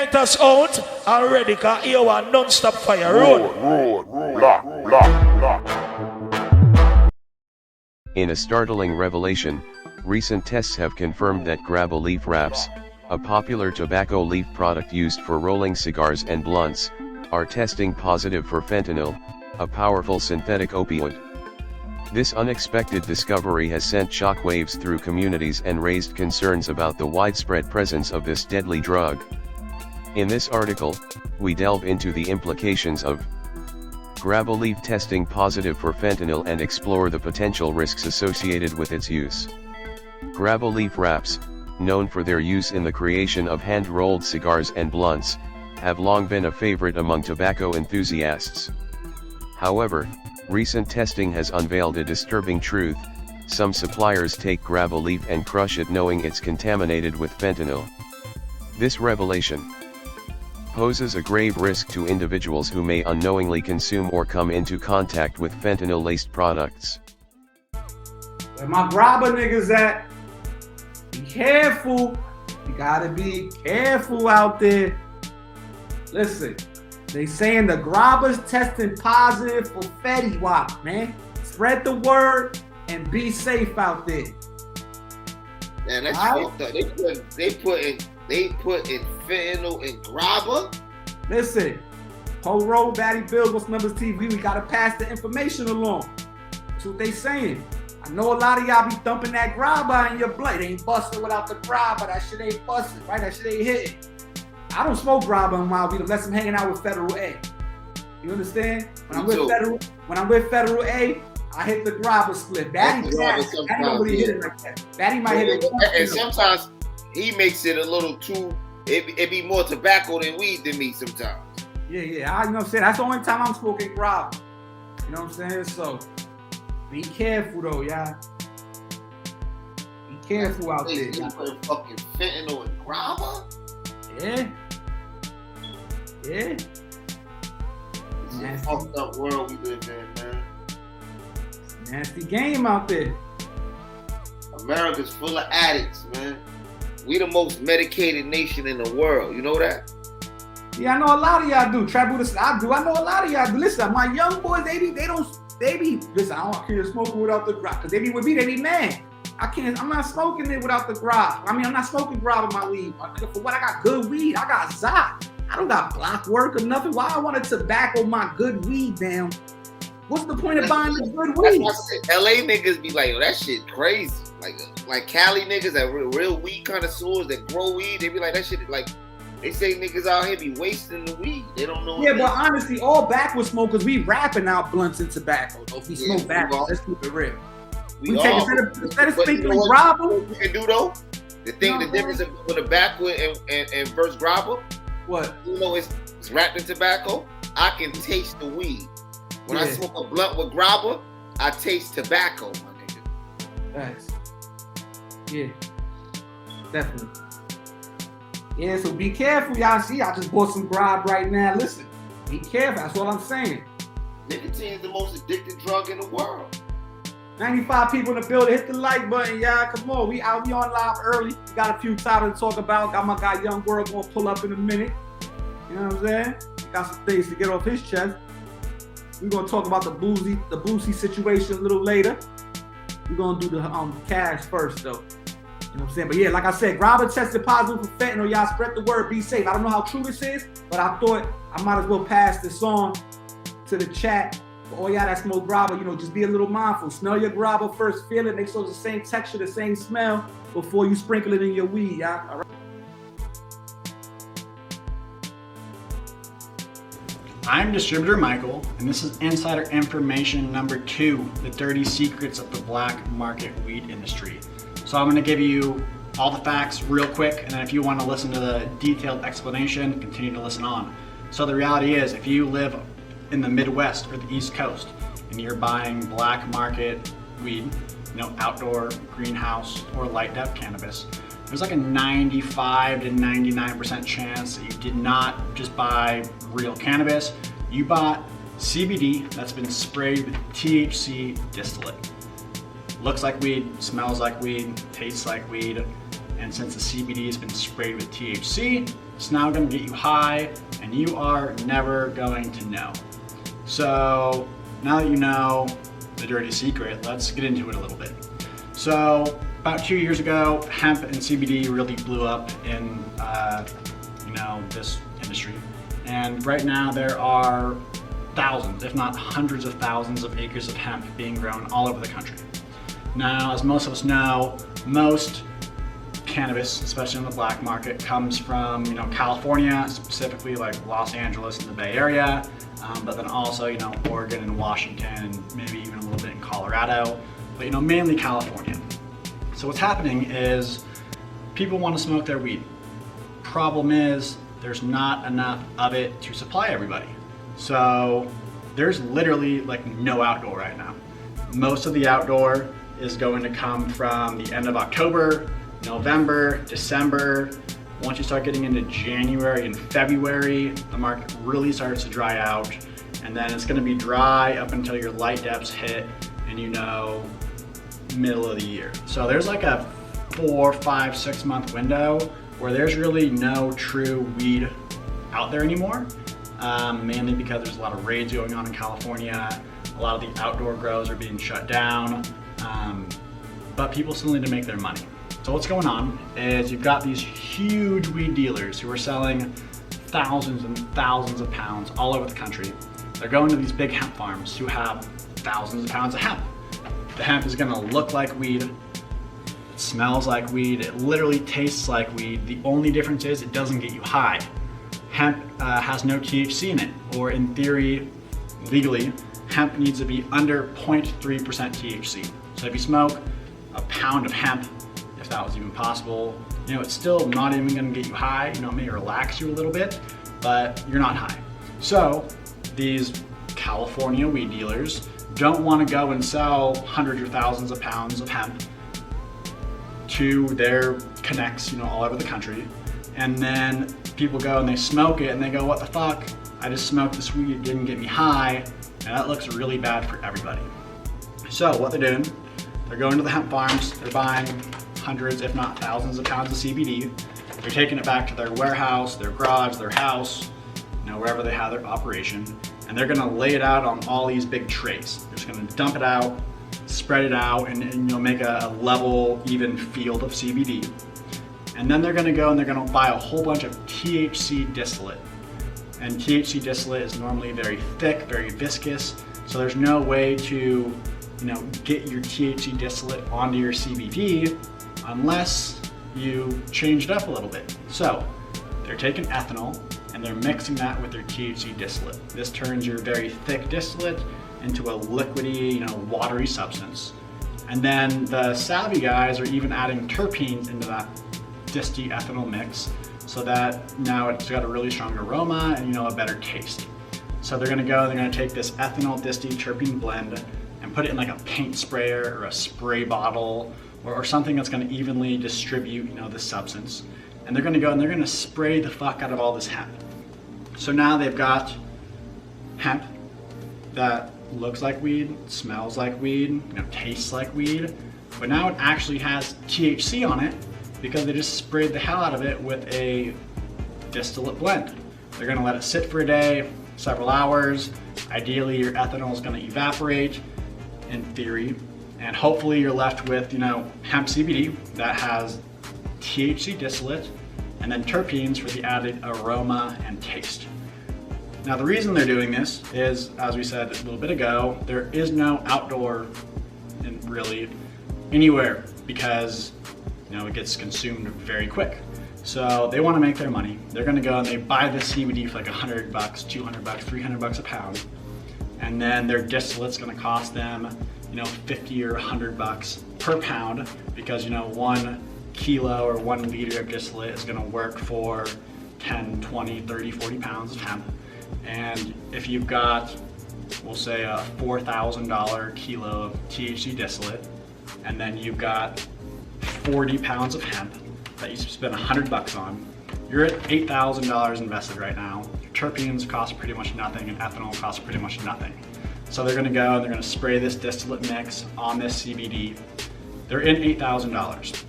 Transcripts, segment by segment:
night us out already, cause here one non-stop fire. Road. Block. In a startling revelation, recent tests have confirmed that GRABBA leaf wraps, a popular tobacco leaf product used for rolling cigars and blunts, are testing positive for fentanyl, a powerful synthetic opioid. This unexpected discovery has sent shockwaves through communities and raised concerns about the widespread presence of this deadly drug. In this article, we delve into the implications of GRABBA leaf testing positive for fentanyl and explore the potential risks associated with its use. GRABBA leaf wraps, known for their use in the creation of hand-rolled cigars and blunts, have long been a favorite among tobacco enthusiasts. However, recent testing has unveiled a disturbing truth: some suppliers take GRABBA leaf and crush it knowing it's contaminated with fentanyl. This revelation poses a grave risk to individuals who may unknowingly consume or come into contact with fentanyl-laced products. Where my GRABBA niggas at? Be careful. You gotta be careful out there. Listen, they saying the GRABBA's testing positive for Fetty Wop, man. Spread the word and be safe out there. Man, that's fucked up. They put in fentanyl and GRABBA. Listen, whole road, Batty Bills, What's Numbers TV, we gotta pass the information along. That's what they saying. I know a lot of y'all be dumping that GRABBA in your blood. It ain't busting without the GRABBA. That shit ain't busting, right? That shit ain't hitting. I don't smoke GRABBA in my weed unless I'm hanging out with Federal A. You understand? When I'm with Federal A, I hit the GRABBA split. Batty don't really hit it like that. Batty might hit it. And sometimes he makes it a little too. It be more tobacco than weed than me sometimes. Yeah. You know what I'm saying? That's the only time I'm smoking GRABBA. You know what I'm saying? So be careful though, y'all. Be careful out there. You put fucking fentanyl and GRABBA? Yeah. It's a fucked up world we live in, man. Nasty game out there. America's full of addicts, man. We the most medicated nation in the world. You know that? Yeah, I know a lot of y'all do. Trap Buddha, I do. I know a lot of y'all do. Listen, my young boys, they be, listen, I don't care smoking without the GRABBA. Cause they be with me, they be mad. I'm not smoking it without the GRABBA. I mean, I'm not smoking GRABBA in my weed. For what? I got good weed. I got Zot. I don't got block work or nothing. Why I want to tobacco my good weed down? What's the point of buying the good weed? LA niggas be like, yo, that shit crazy. Like Cali niggas that real weed connoisseurs that grow weed, they be like, that shit, like, they say niggas out here be wasting the weed. They don't know. Yeah, but honestly, all backward smokers, we rapping out blunts and tobacco. Though. If we smoke backwards, let's keep it real. We take instead of speaking GRABBA. What you can do though? The difference with a backward and versus GRABBA. What? You know, it's wrapped in tobacco. I can taste the weed. When I smoke a blunt with GRABBA, I taste tobacco, my nigga. Thanks. Yeah, definitely. Yeah, so be careful, y'all. See, I just bought some GRABBA right now. Listen, be careful. That's all I'm saying. Nicotine is the most addictive drug in the world. 95 people in the building. Hit the like button, y'all. Come on, we on live early. We got a few titles to talk about. Got my guy Young World gonna pull up in a minute. You know what I'm saying? Got some things to get off his chest. We're gonna talk about the Boosie situation a little later. We're gonna do the cash first though. You know what I'm saying? But yeah, like I said, GRABBA tested positive for fentanyl. Y'all spread the word, be safe. I don't know how true this is, but I thought I might as well pass this on to the chat. For all y'all that smoke GRABBA, you know, just be a little mindful. Smell your GRABBA first, feel it, make sure it's the same texture, the same smell before you sprinkle it in your weed, y'all. All right? I'm Distributor Michael, and this is Insider Information number 2, the dirty secrets of the black market weed industry. So I'm gonna give you all the facts real quick, and then if you wanna listen to the detailed explanation, continue to listen on. So the reality is, if you live in the Midwest or the East Coast, and you're buying black market weed, you know, outdoor, greenhouse, or light dep cannabis, there's like a 95 to 99% chance that you did not just buy real cannabis, you bought CBD that's been sprayed with THC distillate. Looks like weed, smells like weed, tastes like weed, And since the CBD has been sprayed with THC, it's now gonna get you high and you are never going to know. So now that you know the dirty secret, let's get into it a little bit. So about 2 years ago, hemp and CBD really blew up in this industry. And right now there are thousands, if not hundreds of thousands of acres of hemp being grown all over the country. Now, as most of us know, most cannabis, especially in the black market, comes from California, specifically like Los Angeles and the Bay Area, but then also Oregon and Washington, and maybe even a little bit in Colorado, but mainly California. So what's happening is people want to smoke their weed. Problem is there's not enough of it to supply everybody. So there's literally like no outdoor right now. Most of the outdoor is going to come from the end of October, November, December. Once you start getting into January and February, the market really starts to dry out, and then it's going to be dry up until your light depths hit and middle of the year. So there's like a 4, 5, 6 month window where there's really no true weed out there anymore, mainly because there's a lot of raids going on in California. A lot of the outdoor grows are being shut down, but people still need to make their money. So what's going on is you've got these huge weed dealers who are selling thousands and thousands of pounds all over the country. They're going to these big hemp farms who have thousands of pounds of hemp. The hemp is gonna look like weed, it smells like weed, it literally tastes like weed. The only difference is it doesn't get you high. Hemp has no THC in it, or in theory, legally, hemp needs to be under 0.3% THC. So if you smoke a pound of hemp, if that was even possible, it's still not even gonna get you high. It may relax you a little bit, but you're not high. So these California weed dealers don't want to go and sell hundreds or thousands of pounds of hemp to their connects, all over the country. And then people go and they smoke it and they go, what the fuck? I just smoked this weed, it didn't get me high. And that looks really bad for everybody. So what they're doing, they're going to the hemp farms, they're buying hundreds, if not thousands of pounds of CBD. They're taking it back to their warehouse, their garage, their house, wherever they have their operation. And they're gonna lay it out on all these big trays. They're just gonna dump it out, spread it out, and make a level, even field of CBD. And then they're gonna go and they're gonna buy a whole bunch of THC distillate. And THC distillate is normally very thick, very viscous, so there's no way to get your THC distillate onto your CBD unless you change it up a little bit. So they're taking ethanol and they're mixing that with their THC distillate. This turns your very thick distillate into a liquidy, watery substance. And then the savvy guys are even adding terpenes into that disty ethanol mix so that now it's got a really strong aroma and a better taste. So they're gonna take this ethanol disty terpene blend and put it in like a paint sprayer or a spray bottle or something that's gonna evenly distribute the substance. And they're gonna go and they're gonna spray the fuck out of all this hemp. So now they've got hemp that looks like weed, smells like weed, tastes like weed, but now it actually has THC on it because they just sprayed the hell out of it with a distillate blend. They're gonna let it sit for a day, several hours. Ideally, your ethanol is gonna evaporate, in theory, and hopefully you're left with, hemp CBD that has THC distillate and then terpenes for the added aroma and taste. Now the reason they're doing this is, as we said a little bit ago, there is no outdoor really anywhere because it gets consumed very quick. So they want to make their money. They're going to go and they buy this CBD for like $100, $200, $300 a pound, and then their distillate's going to cost them, $50 or $100 per pound because 1 kilo or 1 liter of distillate is going to work for 10, 20, 30, 40 pounds of hemp. And if you've got, we'll say a $4,000 kilo of THC distillate, and then you've got 40 pounds of hemp that you spend $100 on, you're at $8,000 invested right now. Your terpenes cost pretty much nothing and ethanol costs pretty much nothing. So they're gonna go and they're gonna spray this distillate mix on this CBD. They're in $8,000.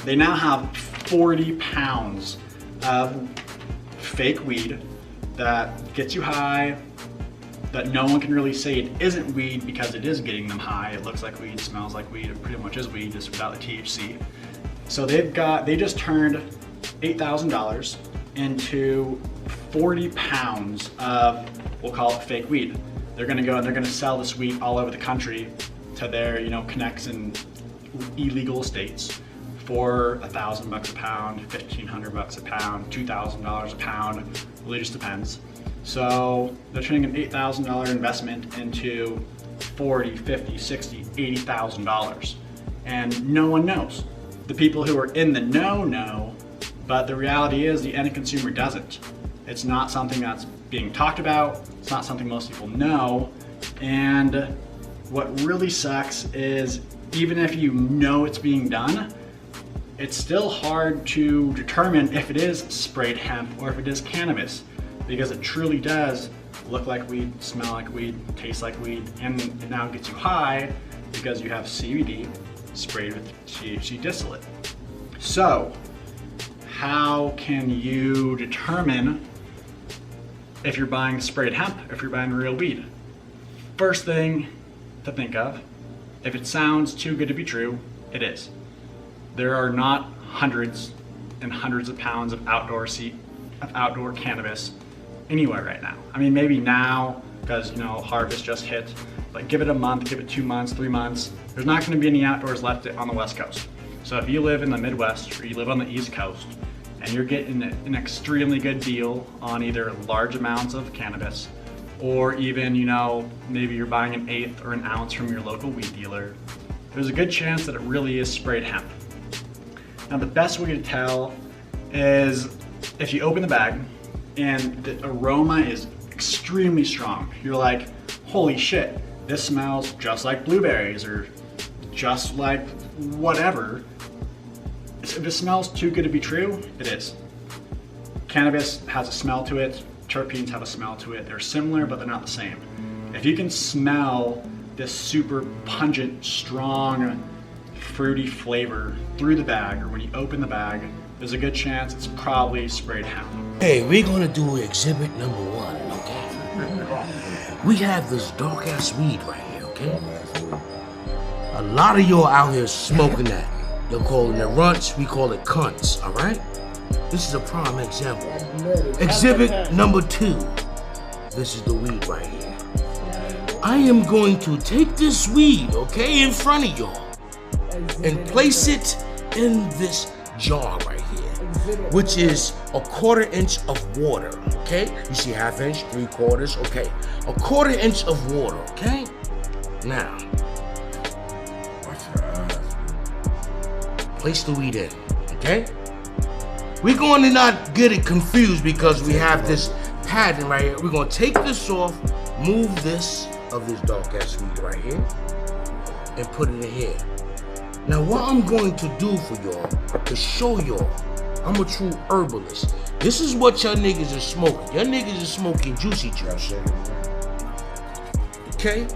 They now have 40 pounds of fake weed that gets you high, that no one can really say it isn't weed because it is getting them high. It looks like weed, smells like weed, it pretty much is weed, just without the THC. So they just turned $8,000 into 40 pounds of, we'll call it fake weed. They're gonna go and they're gonna sell this weed all over the country to their, connects in illegal states for $1,000 a pound, $1,500 a pound, $2,000 a pound, really just depends. So they're turning an $8,000 investment into $40, $50, $60, $80,000. And no one knows. The people who are in the know, but the reality is the end consumer doesn't. It's not something that's being talked about. It's not something most people know. And what really sucks is even if you know it's being done, it's still hard to determine if it is sprayed hemp or if it is cannabis, because it truly does look like weed, smell like weed, taste like weed, and it now gets you high because you have CBD sprayed with THC distillate. So, how can you determine if you're buying sprayed hemp, if you're buying real weed? First thing to think of, if it sounds too good to be true, it is. There are not hundreds and hundreds of pounds of outdoor cannabis anywhere right now. I mean, maybe now because harvest just hit, but give it a month, give it 2 months, 3 months. There's not going to be any outdoors left on the West Coast. So if you live in the Midwest or you live on the East Coast and you're getting an extremely good deal on either large amounts of cannabis or even, maybe you're buying an eighth or an ounce from your local weed dealer, there's a good chance that it really is sprayed hemp. Now the best way to tell is if you open the bag and the aroma is extremely strong. You're like, holy shit, this smells just like blueberries or just like whatever. If it smells too good to be true, it is. Cannabis has a smell to it, terpenes have a smell to it. They're similar, but they're not the same. If you can smell this super pungent, strong, fruity flavor through the bag or when you open the bag, there's a good chance it's probably sprayed hemp. Hey, we're gonna do exhibit number 1, okay? We have this dark ass weed right here, okay? A lot of y'all out here smoking that. You're calling it runts, we call it cunts, alright? This is a prime example. Exhibit number 2. This is the weed right here. I am going to take this weed, okay, in front of y'all and place it in this jar right here, which is a 1/4 inch of water, okay? You see 1/2 inch, 3/4, okay? A 1/4 inch of water, okay? Now, place the weed in, okay? We're going to not get it confused because we have this pattern right here. We're going to take this off, move this of this dark ass weed right here, and put it in here. Now what I'm going to do for y'all, to show y'all, I'm a true herbalist. This is what y'all niggas are smoking. Y'all niggas are smoking juicy juice. Okay?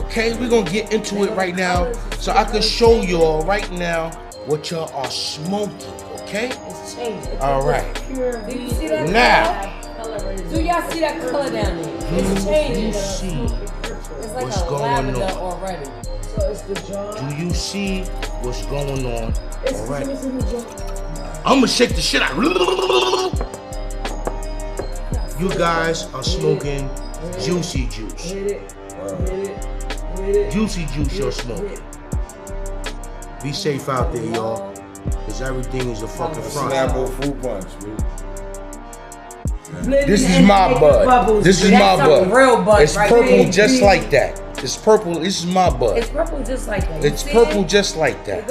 Okay, we're gonna get into it right now so I can show y'all right now what y'all are smoking, okay? It's changing. Alright. Do you see that Now. color? Do y'all see that color down there? It's changing. You see It's like what's a going lavender on? already. So it's the jar. Do you see what's going on? Alright. It's in the jar. I'm gonna shake the shit out. You guys are smoking juicy juice. Juicy juice you're smoking. Be safe out there, y'all. Cause everything is a fucking front. Snapple fruit punch, This is my bud. This is my bud. Real bud. It's purple just like that. It's purple. This is my bud. It's purple just like that. It's purple just like that.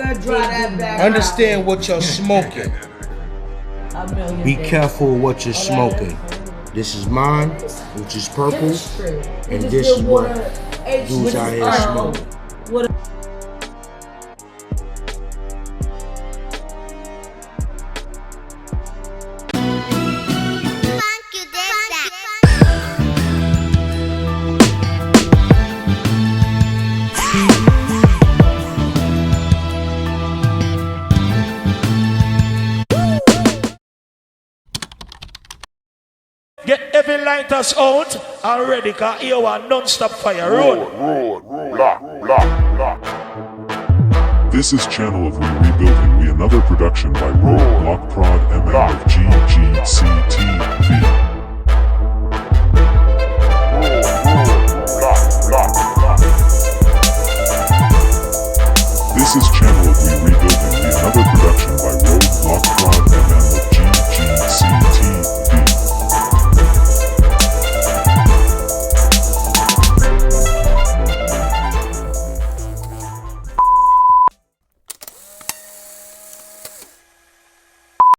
Understand what you're smoking. Be careful what you're smoking. This is mine, which is purple, and this is what dudes out here smoking. Get every lighters out and ready, cause here one non-stop fire. Roll. This is Channel of We Rebuilding We, another production by Road Block Prod MN of GGCTV. This is Channel